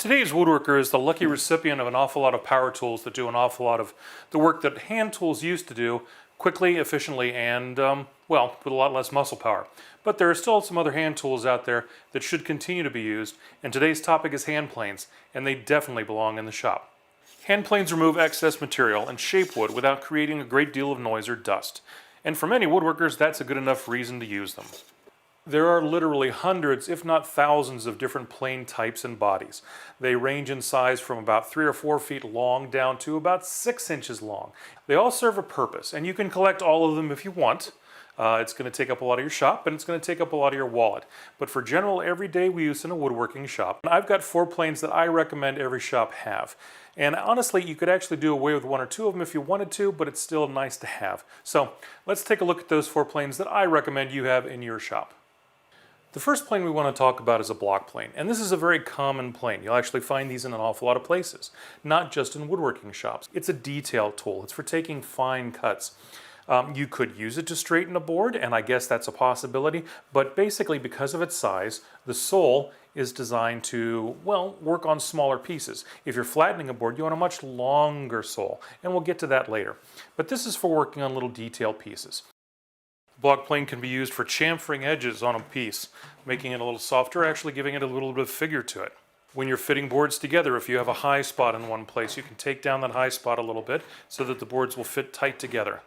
Today's woodworker is the lucky recipient of an awful lot of power tools that do an awful lot of the work that hand tools used to do quickly, efficiently, and, well, with a lot less muscle power. But there are still some other hand tools out there that should continue to be used, and today's topic is hand planes, and they definitely belong in the shop. Hand planes remove excess material and shape wood without creating a great deal of noise or dust. And for many woodworkers, that's a good enough reason to use them. There are literally hundreds, if not thousands, of different plane types and bodies. They range in size from about 3 or 4 feet long down to about 6 inches long. They all serve a purpose, and you can collect all of them if you want. It's going to take up a lot of your shop, and it's going to take up a lot of your wallet. But for general everyday use in a woodworking shop, I've got 4 planes that I recommend every shop have. And honestly, you could actually do away with 1 or 2 of them if you wanted to, but it's still nice to have. So let's take a look at those 4 planes that I recommend you have in your shop. The first plane we want to talk about is a block plane, and this is a very common plane. You'll actually find these in an awful lot of places, not just in woodworking shops. It's a detail tool. It's for taking fine cuts. You could use it to straighten a board, and I guess that's a possibility, but basically because of its size, the sole is designed to, well, work on smaller pieces. If you're flattening a board, you want a much longer sole, and we'll get to that later. But this is for working on little detail pieces. Block plane can be used for chamfering edges on a piece, making it a little softer, actually giving it a little bit of figure to it. When you're fitting boards together, if you have a high spot in one place, you can take down that high spot a little bit so that the boards will fit tight together.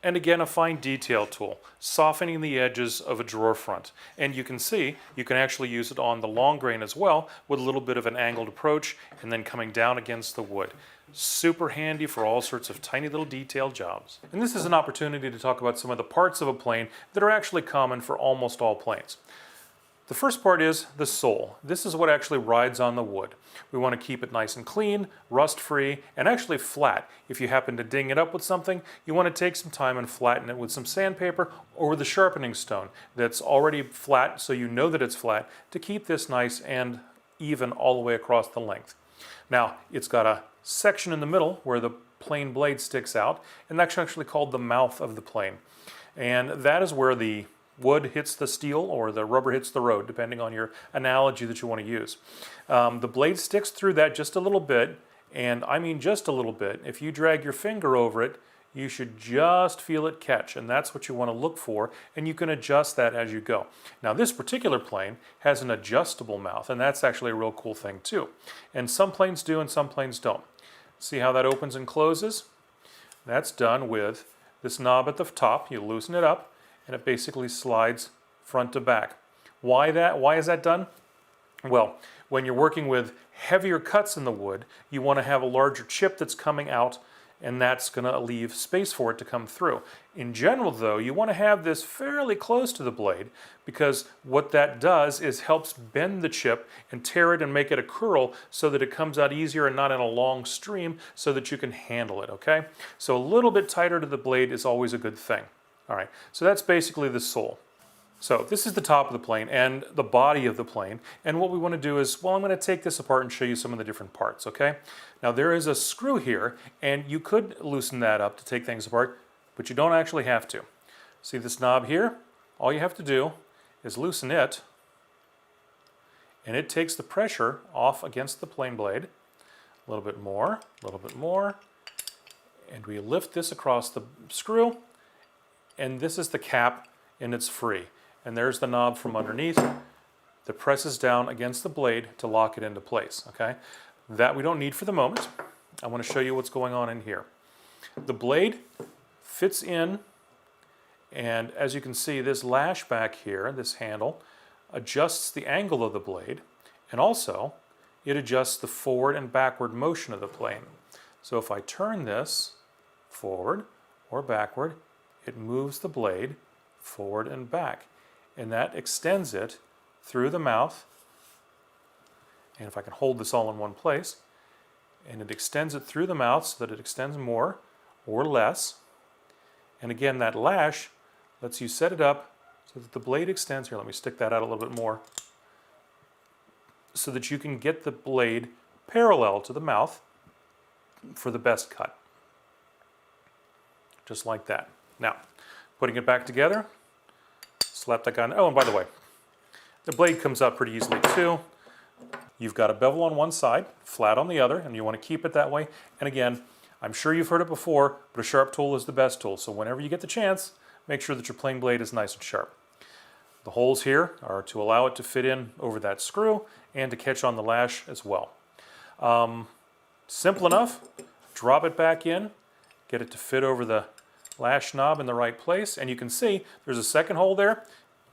And again, a fine detail tool, softening the edges of a drawer front. And you can see, you can actually use it on the long grain as well, with a little bit of an angled approach, and then coming down against the wood. Super handy for all sorts of tiny little detail jobs. And this is an opportunity to talk about some of the parts of a plane that are actually common for almost all planes. The first part is the sole. This is what actually rides on the wood. We want to keep it nice and clean, rust-free, and actually flat. If you happen to ding it up with something, you want to take some time and flatten it with some sandpaper or with a sharpening stone that's already flat, so you know that it's flat, to keep this nice and even all the way across the length. Now, it's got a section in the middle where the plane blade sticks out, and that's actually called the mouth of the plane. And that is where the wood hits the steel or the rubber hits the road, depending on your analogy that you want to use. The blade sticks through that just a little bit, and I mean just a little bit. If you drag your finger over it, you should just feel it catch, and that's what you want to look for, and you can adjust that as you go. Now, this particular plane has an adjustable mouth, and that's actually a real cool thing too. And some planes do and some planes don't. See how that opens and closes? That's done with this knob at the top. You loosen it up, and it basically slides front to back. Why that? Why is that done? Well, when you're working with heavier cuts in the wood, you want to have a larger chip that's coming out, and that's going to leave space for it to come through. In general, though, you want to have this fairly close to the blade, because what that does is helps bend the chip and tear it and make it a curl so that it comes out easier and not in a long stream, so that you can handle it, okay? So a little bit tighter to the blade is always a good thing. All right, so that's basically the sole. So this is the top of the plane and the body of the plane, and what we want to do is, well, I'm going to take this apart and show you some of the different parts, okay? Now there is a screw here, and you could loosen that up to take things apart, but you don't actually have to. See this knob here? All you have to do is loosen it, and it takes the pressure off against the plane blade. A little bit more, and we lift this across the screw, and this is the cap, and it's free. And there's the knob from underneath that presses down against the blade to lock it into place, okay? That we don't need for the moment. I want to show you what's going on in here. The blade fits in, and as you can see, this lash back here, this handle, adjusts the angle of the blade, and also it adjusts the forward and backward motion of the plane. So if I turn this forward or backward, it moves the blade forward and back, and that extends it through the mouth. And if I can hold this all in one place, and it extends it through the mouth so that it extends more or less. And again, that lash lets you set it up so that the blade extends. Here, let me stick that out a little bit more, so that you can get the blade parallel to the mouth for the best cut. Just like that. Now, putting it back together, slap that guy on. Oh, and by the way, the blade comes out pretty easily too. You've got a bevel on one side, flat on the other, and you want to keep it that way. And again, I'm sure you've heard it before, but a sharp tool is the best tool. So whenever you get the chance, make sure that your plane blade is nice and sharp. The holes here are to allow it to fit in over that screw and to catch on the lash as well. Simple enough. Drop it back in, get it to fit over the lash knob in the right place, and you can see there's a second hole there.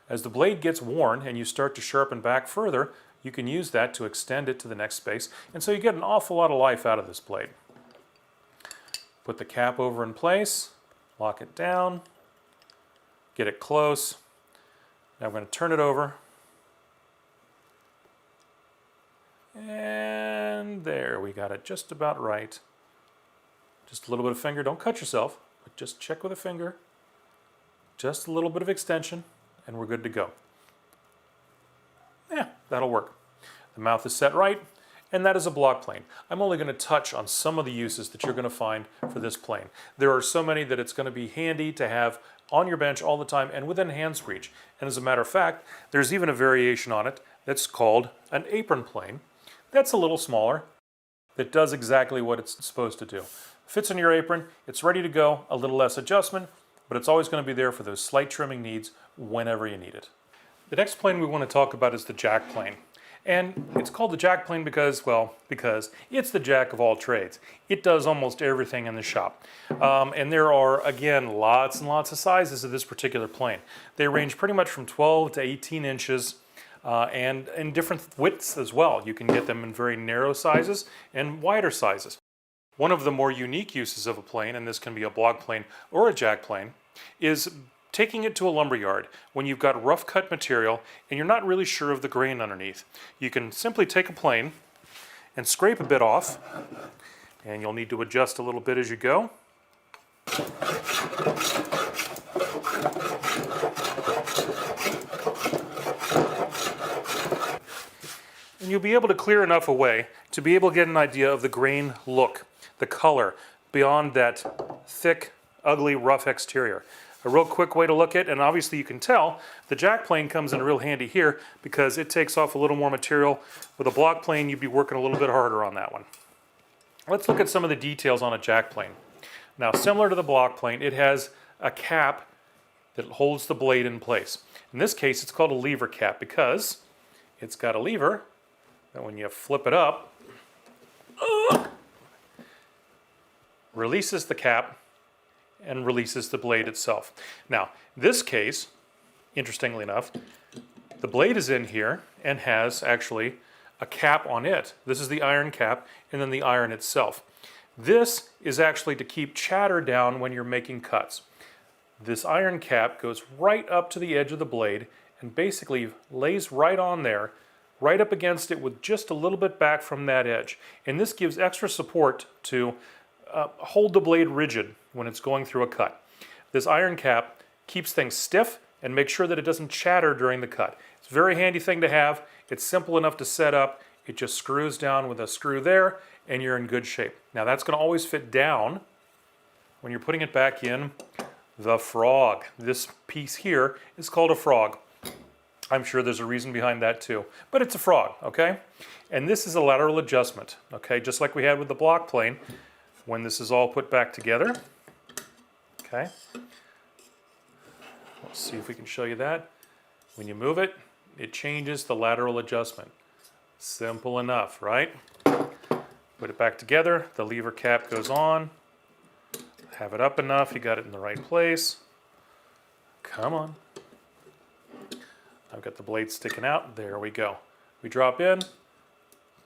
As the blade gets worn and you start to sharpen back further, you can use that to extend it to the next space, and so you get an awful lot of life out of this blade. Put the cap over in place, lock it down, get it close. Now we're going to turn it over. And there, we got it just about right. Just a little bit of finger, don't cut yourself, but just check with a finger. Just a little bit of extension, and we're good to go. Yeah, that'll work. The mouth is set right, and that is a block plane. I'm only going to touch on some of the uses that you're going to find for this plane. There are so many that it's going to be handy to have on your bench all the time and within hand's reach. And as a matter of fact, there's even a variation on it that's called an apron plane. That's a little smaller, that does exactly what it's supposed to do. Fits on your apron, it's ready to go, a little less adjustment, but it's always going to be there for those slight trimming needs whenever you need it. The next plane we want to talk about is the jack plane. And it's called the jack plane because, well, because it's the jack of all trades. It does almost everything in the shop. And there are, again, lots and lots of sizes of this particular plane. They range pretty much from 12 to 18 inches. And in different widths as well. You can get them in very narrow sizes and wider sizes. One of the more unique uses of a plane, and this can be a block plane or a jack plane, is taking it to a lumber yard when you've got rough cut material and you're not really sure of the grain underneath. You can simply take a plane and scrape a bit off, and you'll need to adjust a little bit as you go. And you'll be able to clear enough away to be able to get an idea of the grain look, the color, beyond that thick, ugly, rough exterior. A real quick way to look at, and obviously you can tell, the jack plane comes in real handy here because it takes off a little more material. With a block plane, you'd be working a little bit harder on that one. Let's look at some of the details on a jack plane. Now, similar to the block plane, it has a cap that holds the blade in place. In this case, it's called a lever cap because it's got a lever that when you flip it up, releases the cap and releases the blade itself. Now, this case, interestingly enough, the blade is in here and has actually a cap on it. This is the iron cap and then the iron itself. This is actually to keep chatter down when you're making cuts. This iron cap goes right up to the edge of the blade and basically lays right on there, right up against it with just a little bit back from that edge. And this gives extra support to hold the blade rigid when it's going through a cut. This iron cap keeps things stiff and makes sure that it doesn't chatter during the cut. It's a very handy thing to have. It's simple enough to set up. It just screws down with a screw there and you're in good shape. Now that's going to always fit down when you're putting it back in the frog. This piece here is called a frog. I'm sure there's a reason behind that too, but it's a frog, okay? And this is a lateral adjustment, okay? Just like we had with the block plane. When this is all put back together, okay? Let's see if we can show you that. When you move it, it changes the lateral adjustment. Simple enough, right? Put it back together, the lever cap goes on. Have it up enough, you got it in the right place. Come on. I've got the blade sticking out, there we go. We drop in,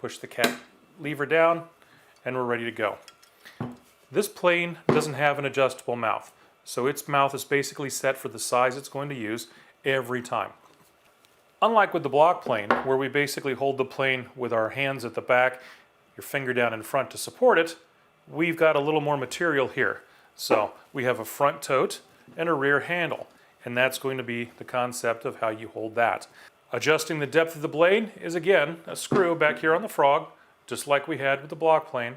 push the cap lever down, and we're ready to go. This plane doesn't have an adjustable mouth, so its mouth is basically set for the size it's going to use every time. Unlike with the block plane, where we basically hold the plane with our hands at the back, your finger down in front to support it, we've got a little more material here. So we have a front tote and a rear handle, and that's going to be the concept of how you hold that. Adjusting the depth of the blade is again a screw back here on the frog, just like we had with the block plane,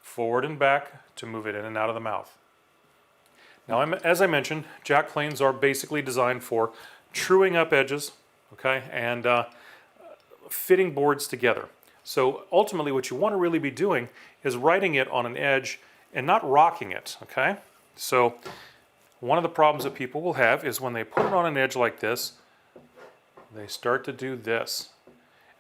forward and back to move it in and out of the mouth. Now, as I mentioned, jack planes are basically designed for truing up edges, okay, and fitting boards together. So ultimately what you want to really be doing is writing it on an edge and not rocking it, okay? So one of the problems that people will have is when they put it on an edge like this, they start to do this.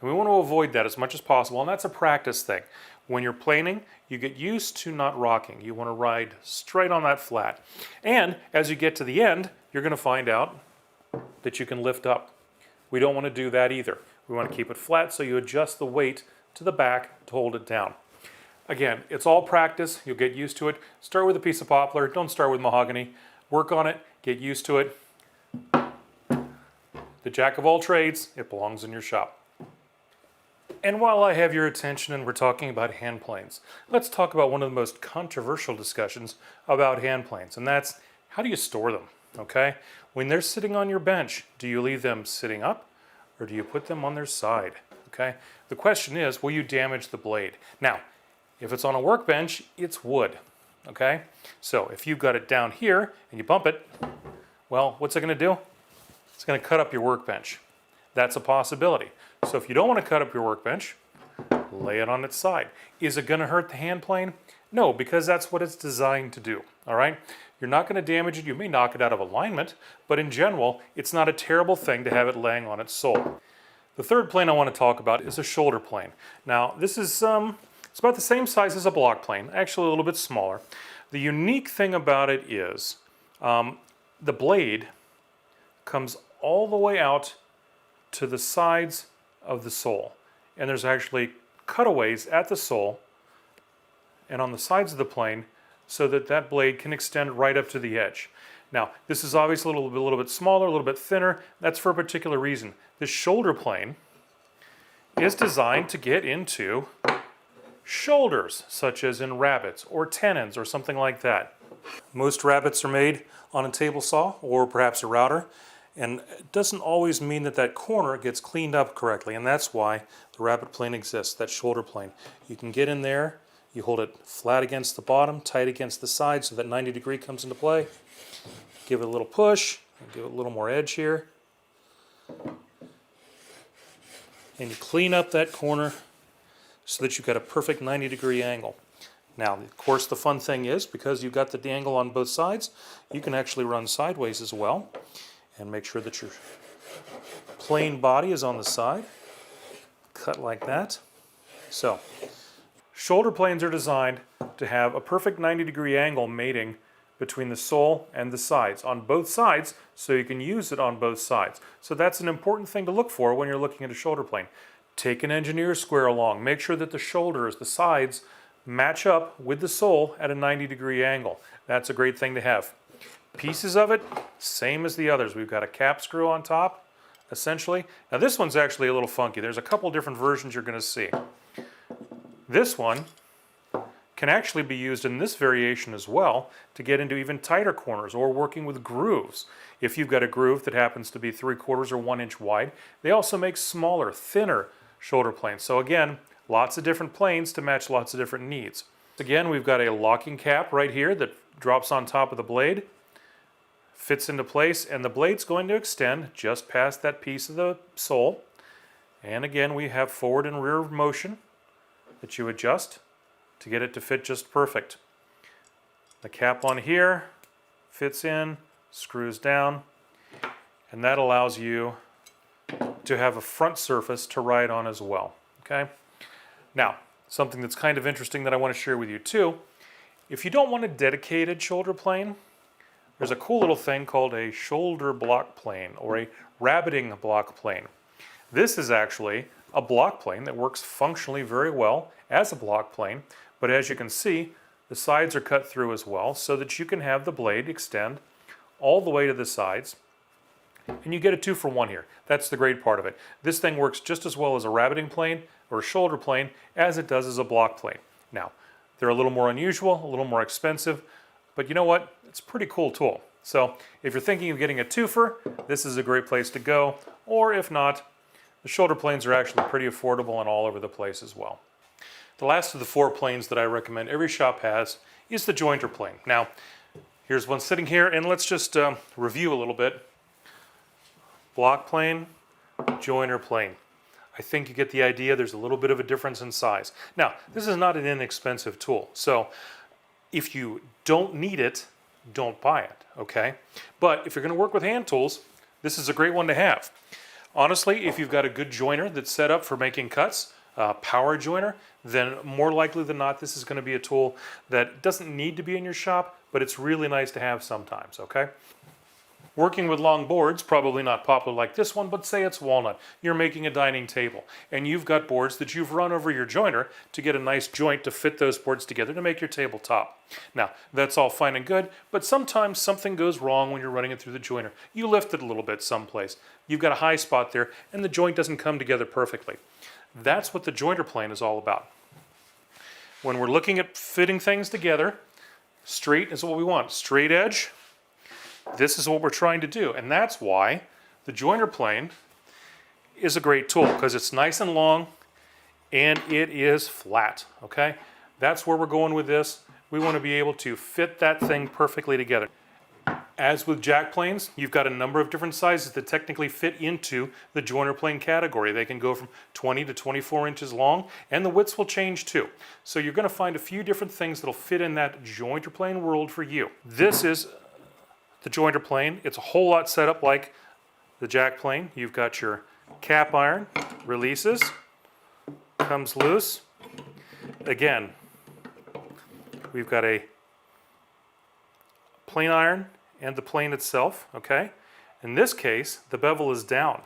And we want to avoid that as much as possible, and that's a practice thing. When you're planing, you get used to not rocking. You want to ride straight on that flat. And as you get to the end, you're going to find out that you can lift up. We don't want to do that either. We want to keep it flat, so you adjust the weight to the back to hold it down. Again, it's all practice. You'll get used to it. Start with a piece of poplar. Don't start with mahogany. Work on it. Get used to it. The jack of all trades, it belongs in your shop. And while I have your attention and we're talking about hand planes, let's talk about one of the most controversial discussions about hand planes, and that's how do you store them, okay? When they're sitting on your bench, do you leave them sitting up or do you put them on their side, okay? The question is, will you damage the blade? Now, if it's on a workbench, it's wood, okay? So if you've got it down here and you bump it, well, what's it gonna do? It's gonna cut up your workbench. That's a possibility. So if you don't want to cut up your workbench, lay it on its side. Is it going to hurt the hand plane? No, because that's what it's designed to do, all right? You're not going to damage it. You may knock it out of alignment, but in general, it's not a terrible thing to have it laying on its sole. The third plane I want to talk about is a shoulder plane. Now, this is it's about the same size as a block plane, actually a little bit smaller. The unique thing about it is the blade comes all the way out to the sides of the sole, and there's actually cutaways at the sole and on the sides of the plane so that that blade can extend right up to the edge. Now, this is obviously a little bit smaller, a little bit thinner. That's for a particular reason. This shoulder plane is designed to get into shoulders, such as in rabbets or tenons or something like that. Most rabbets are made on a table saw or perhaps a router. And it doesn't always mean that that corner gets cleaned up correctly, and that's why the rabbet plane exists, that shoulder plane. You can get in there, you hold it flat against the bottom, tight against the side so that 90 degree comes into play. Give it a little push, and give it a little more edge here. And you clean up that corner so that you've got a perfect 90 degree angle. Now, of course, the fun thing is, because you've got the angle on both sides, you can actually run sideways as well. And make sure that your plain body is on the side. Cut like that. So, shoulder planes are designed to have a perfect 90 degree angle mating between the sole and the sides, on both sides, so you can use it on both sides. So that's an important thing to look for when you're looking at a shoulder plane. Take an engineer square along. Make sure that the shoulders, the sides, match up with the sole at a 90 degree angle. That's a great thing to have. Pieces of it, same as the others. We've got a cap screw on top, essentially. Now this one's actually a little funky. There's a couple different versions you're going to see. This one can actually be used in this variation as well to get into even tighter corners or working with grooves. If you've got a groove that happens to be 3/4 or 1 inch wide, they also make smaller, thinner shoulder planes. So again, lots of different planes to match lots of different needs. Again, we've got a locking cap right here that drops on top of the blade. Fits into place, and the blade's going to extend just past that piece of the sole. And again, we have forward and rear motion that you adjust to get it to fit just perfect. The cap on here fits in, screws down, and that allows you to have a front surface to ride on as well. Okay? Now, something that's kind of interesting that I want to share with you too, if you don't want a dedicated shoulder plane, there's a cool little thing called a shoulder block plane or a rabbeting block plane. This is actually a block plane that works functionally very well as a block plane, but as you can see, the sides are cut through as well so that you can have the blade extend all the way to the sides, and you get a 2-for-1 here. That's the great part of it. This thing works just as well as a rabbeting plane or a shoulder plane as it does as a block plane. Now, they're a little more unusual, a little more expensive, but you know what? It's a pretty cool tool. So if you're thinking of getting a twofer, this is a great place to go. Or if not, the shoulder planes are actually pretty affordable and all over the place as well. The last of the 4 planes that I recommend every shop has is the jointer plane. Now, here's one sitting here, and let's just review a little bit. Block plane, jointer plane. I think you get the idea. There's a little bit of a difference in size. Now, this is not an inexpensive tool, so if you don't need it, don't buy it, okay? But if you're going to work with hand tools, this is a great one to have. Honestly, if you've got a good joiner that's set up for making cuts, power joiner, then more likely than not, this is going to be a tool that doesn't need to be in your shop, but it's really nice to have sometimes, okay? Working with long boards, probably not popular like this one, but say it's walnut. You're making a dining table, and you've got boards that you've run over your joiner to get a nice joint to fit those boards together to make your tabletop. Now, that's all fine and good, but sometimes something goes wrong when you're running it through the joiner. You lift it a little bit someplace. You've got a high spot there, and the joint doesn't come together perfectly. That's what the joiner plane is all about. When we're looking at fitting things together, straight is what we want. Straight edge. This is what we're trying to do, and that's why the joiner plane is a great tool, because it's nice and long and it is flat, okay? That's where we're going with this. We want to be able to fit that thing perfectly together. As with jack planes, you've got a number of different sizes that technically fit into the joiner plane category. They can go from 20 to 24 inches long, and the widths will change too. So you're going to find a few different things that'll fit in that joiner plane world for you. This is the joiner plane. It's a whole lot set up like the jack plane. You've got your cap iron, releases, comes loose. Again, we've got a plane iron and the plane itself, okay? In this case, the bevel is down.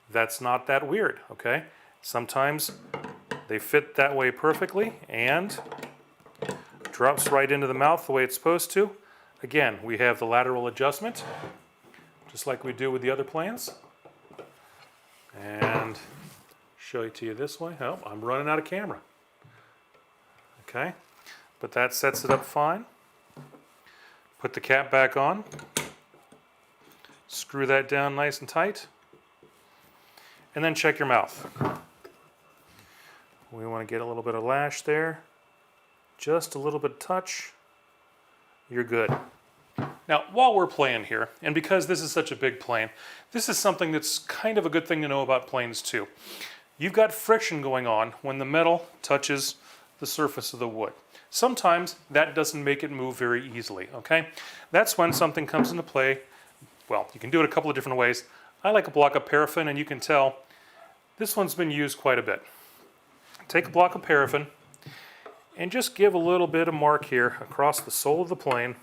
That's not that weird, okay? Sometimes they fit that way perfectly and drops right into the mouth the way it's supposed to. Again, we have the lateral adjustment, just like we do with the other planes. And show it to you this way. Oh, I'm running out of camera. Okay, but that sets it up fine. Put the cap back on. Screw that down nice and tight. And then check your mouth. We want to get a little bit of lash there. Just a little bit of touch. You're good. Now, while we're playing here, and because this is such a big plane, this is something that's kind of a good thing to know about planes too. You've got friction going on when the metal touches the surface of the wood. Sometimes that doesn't make it move very easily, okay? That's when something comes into play. Well, you can do it a couple of different ways. I like a block of paraffin, and you can tell this one's been used quite a bit. Take a block of paraffin, and just give a little bit of mark here across the sole of the plane.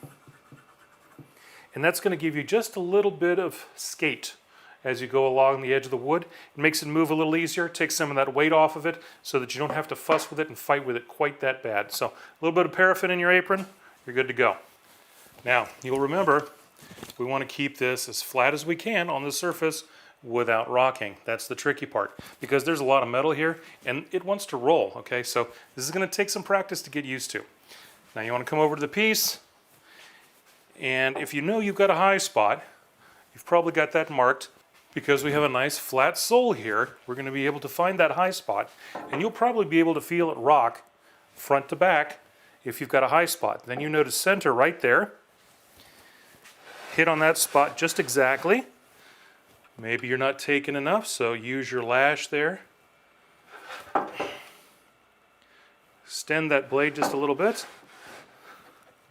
And that's going to give you just a little bit of skate as you go along the edge of the wood. It makes it move a little easier, takes some of that weight off of it so that you don't have to fuss with it and fight with it quite that bad. So a little bit of paraffin in your apron, you're good to go. Now, you'll remember, we want to keep this as flat as we can on the surface without rocking. That's the tricky part, because there's a lot of metal here and it wants to roll, okay? So this is going to take some practice to get used to. Now you want to come over to the piece, and if you know you've got a high spot, you've probably got that marked. Because we have a nice flat sole here, we're going to be able to find that high spot, and you'll probably be able to feel it rock front to back if you've got a high spot. Then you know to center right there, hit on that spot just exactly. Maybe you're not taking enough, so use your lash there. Extend that blade just a little bit.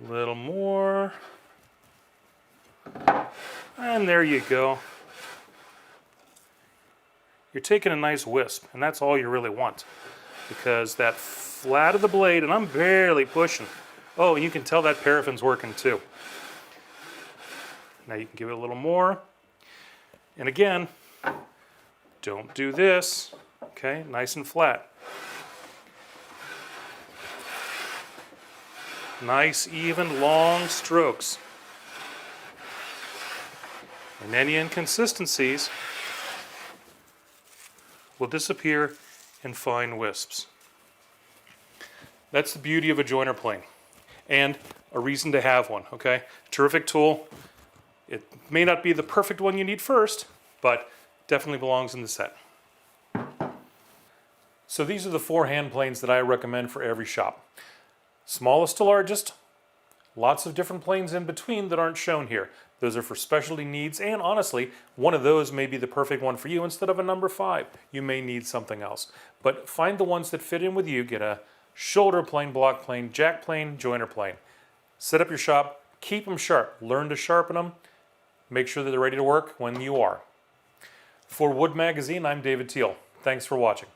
A little more. And there you go. You're taking a nice wisp, and that's all you really want. Because that flat of the blade, and I'm barely pushing. Oh, and you can tell that paraffin's working too. Now you can give it a little more. And again, don't do this, okay? Nice and flat. Nice, even, long strokes. And any inconsistencies will disappear in fine wisps. That's the beauty of a joiner plane, and a reason to have one, okay? Terrific tool. It may not be the perfect one you need first, but definitely belongs in the set. So these are the 4 hand planes that I recommend for every shop. Smallest to largest, lots of different planes in between that aren't shown here. Those are for specialty needs, and honestly, one of those may be the perfect one for you instead of a number 5. You may need something else. But find the ones that fit in with you. Get a shoulder plane, block plane, jack plane, joiner plane. Set up your shop, keep them sharp, learn to sharpen them, make sure that they're ready to work when you are. For Wood Magazine, I'm David Teal. Thanks for watching.